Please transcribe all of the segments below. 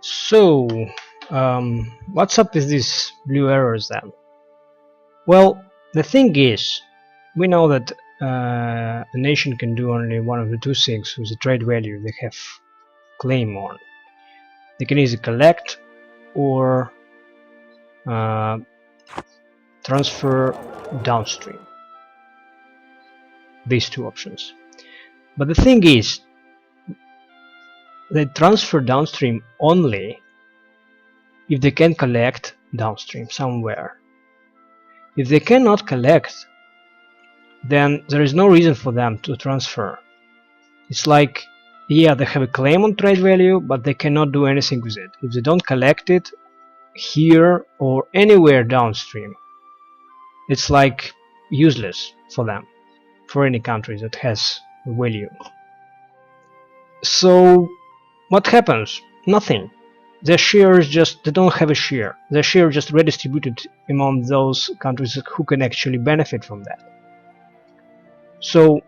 So, what's up with these blue arrows then? Well, the thing is, we know that a nation can do only one of the two things with the trade value they have claim on. They can either collect or transfer downstream. These two options. But the thing is, they transfer downstream only if they can collect downstream somewhere. If they cannot collect, then there is no reason for them to transfer. It's like, yeah, they have a claim on trade value, but they cannot do anything with it. If they don't collect it here or anywhere downstream, it's like useless for them, for any country that has value. So what happens? Nothing. Their share is just, they don't have a share. Their share is just redistributed among those countries who can actually benefit from that. So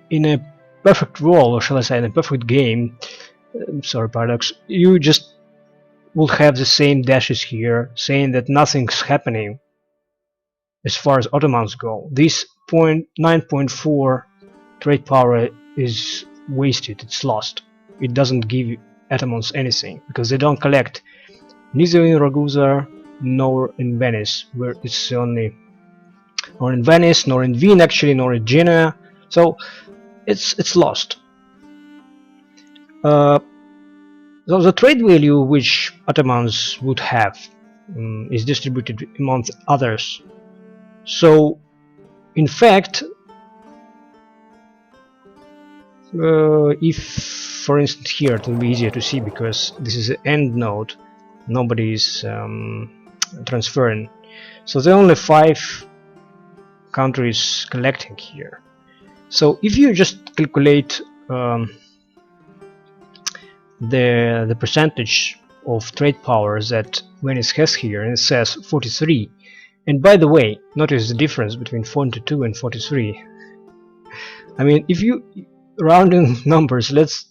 in a perfect world, or shall I say in a perfect game, sorry paradox, you just will have the same dashes here saying that nothing's happening as far as Ottomans go. This 9.4 trade power is wasted, it's lost. It doesn't give Ottomans anything because they don't collect neither in Ragusa nor in Venice, where it's only, or in Venice, nor in Wien actually, nor in Genoa. So it's lost. So the trade value which Ottomans would have is distributed among others. So in fact, if for instance here it will be easier to see because this is an end node, nobody is transferring, so there are only 5 countries collecting here. So if you just calculate the percentage of trade power that Venice has here, and it says 43, and by the way, notice the difference between 42 and 43. I mean, if you rounding numbers, let's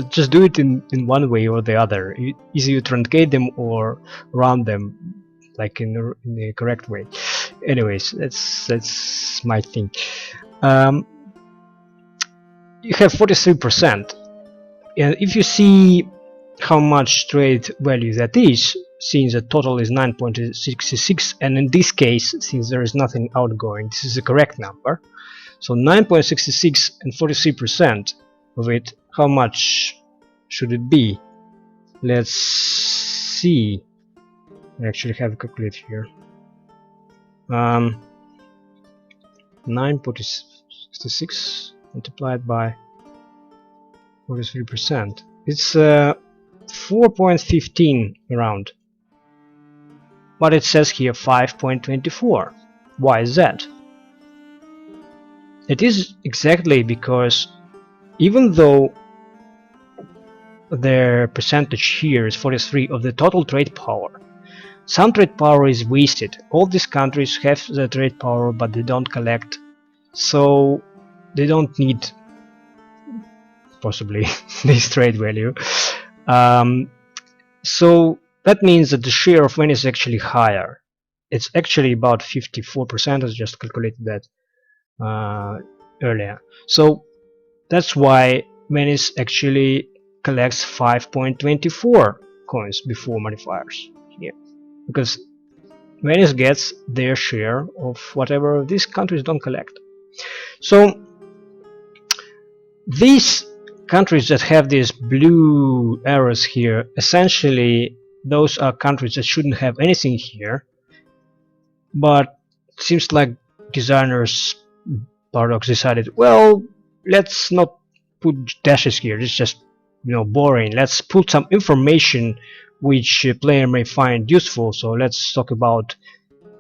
just do it in one way or the other. Either you truncate them or round them like in the correct way. Anyways, that's my thing. You have 43%, and if you see how much trade value that is, since the total is 9.66, and in this case, since there is nothing outgoing, this is the correct number. So 9.66 and 43% of it, how much should it be? Let's see. I actually have a calculator here. 9.66 multiplied by 43%. It's 4.15 around. But it says here 5.24. Why is that? It is exactly because even though their percentage here is 43 of the total trade power, some trade power is wasted. All these countries have the trade power, but they don't collect, so they don't need possibly this trade value. So that means that the share of Venice is actually higher. It's actually about 54%. I just calculated that earlier. So that's why Venice actually collects 5.24 coins before modifiers here, because Venice gets their share of whatever these countries don't collect. So these countries that have these blue arrows here, essentially those are countries that shouldn't have anything here, but it seems like designers Paradox decided, well, let's not put dashes here, it's just, you know, boring. Let's put some information which a player may find useful. So let's talk about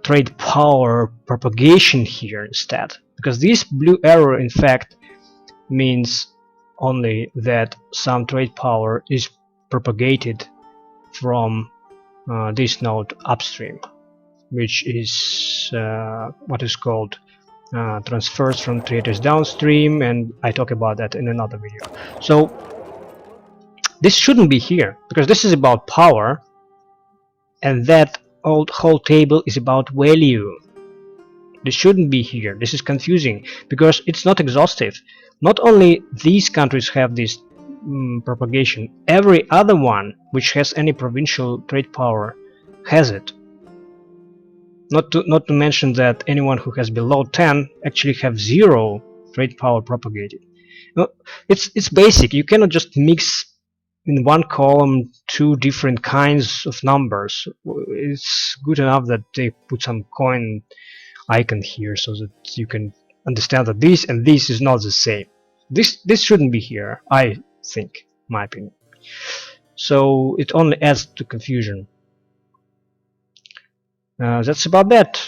trade power propagation here instead, because this blue arrow in fact means only that some trade power is propagated from this node upstream, which is what is called transfers from traders downstream, and I talk about that in another video. So This shouldn't be here, because this is about power, and that whole table is about value. This shouldn't be here. This is confusing, because it's not exhaustive. Not only these countries have this propagation, every other one which has any provincial trade power has it. Not to mention that anyone who has below 10 actually have 0 trade power propagated. No, it's basic. You cannot just mix in one column 2 different kinds of numbers. It's good enough that they put some coin icon here so that you can understand that this and this is not the same. This shouldn't be here, I think, my opinion. So it only adds to confusion. That's about that.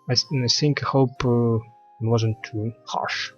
I think, I hope it wasn't too harsh.